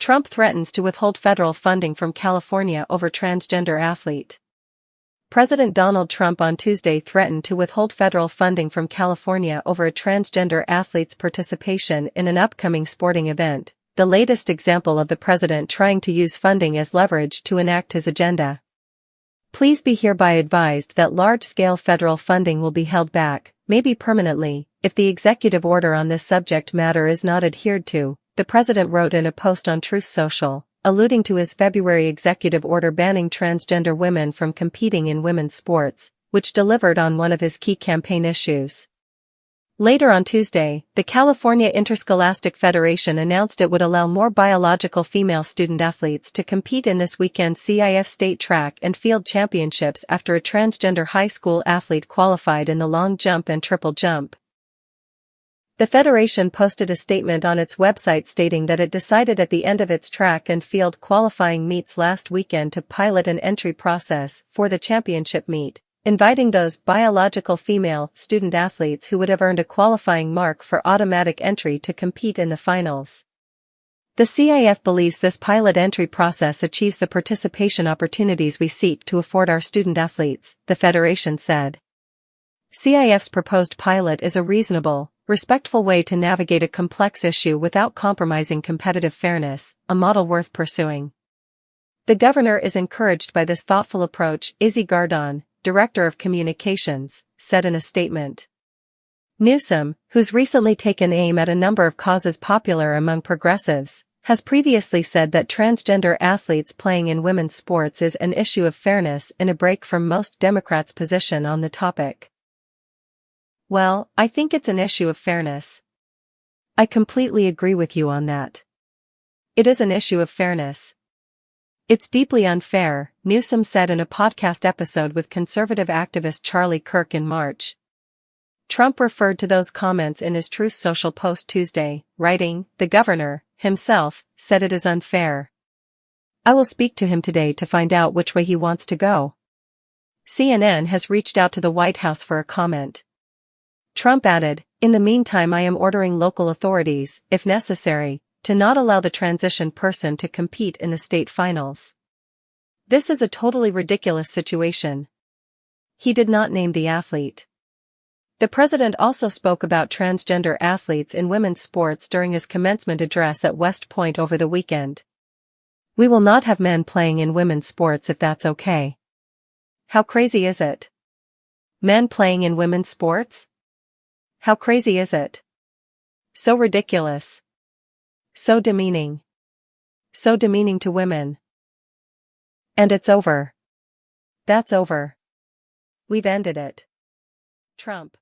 Trump threatens to withhold federal funding from California over transgender athlete. President Donald Trump on Tuesday threatened to withhold federal funding from California over a transgender athlete's participation in an upcoming sporting event, the latest example of the president trying to use funding as leverage to enact his agenda. Please be hereby advised that large-scale federal funding will be held back, maybe permanently, if the executive order on this subject matter is not adhered to, the president wrote in a post on Truth Social, alluding to his February executive order banning transgender women from competing in women's sports, which delivered on one of his key campaign issues. Later on Tuesday, the California Interscholastic Federation announced it would allow more biological female student athletes to compete in this weekend's CIF state track and field championships after a transgender high school athlete qualified in the long jump and triple jump. The Federation posted a statement on its website stating that it decided at the end of its track and field qualifying meets last weekend to pilot an entry process for the championship meet, inviting those biological female student athletes who would have earned a qualifying mark for automatic entry to compete in the finals. The CIF believes this pilot entry process achieves the participation opportunities we seek to afford our student athletes, the Federation said. CIF's proposed pilot is a reasonable, respectful way to navigate a complex issue without compromising competitive fairness, a model worth pursuing. The governor is encouraged by this thoughtful approach, Izzy Gardon, Director of Communications, said in a statement. Newsom, who's recently taken aim at a number of causes popular among progressives, has previously said that transgender athletes playing in women's sports is an issue of fairness in a break from most Democrats' position on the topic. Well, I think it's an issue of fairness. I completely agree with you on that. It is an issue of fairness. It's deeply unfair, Newsom said in a podcast episode with conservative activist Charlie Kirk in March. Trump referred to those comments in his Truth Social post Tuesday, writing, "The governor, himself, said it is unfair. I will speak to him today to find out which way he wants to go." CNN has reached out to the White House for a comment. Trump added, "In the meantime I am ordering local authorities, if necessary, to not allow the transition person to compete in the state finals. This is a totally ridiculous situation." He did not name the athlete. The president also spoke about transgender athletes in women's sports during his commencement address at West Point over the weekend. "We will not have men playing in women's sports if that's okay. How crazy is it? Men playing in women's sports? How crazy is it? So ridiculous. So demeaning. So demeaning to women. And it's over. That's over. We've ended it." Trump.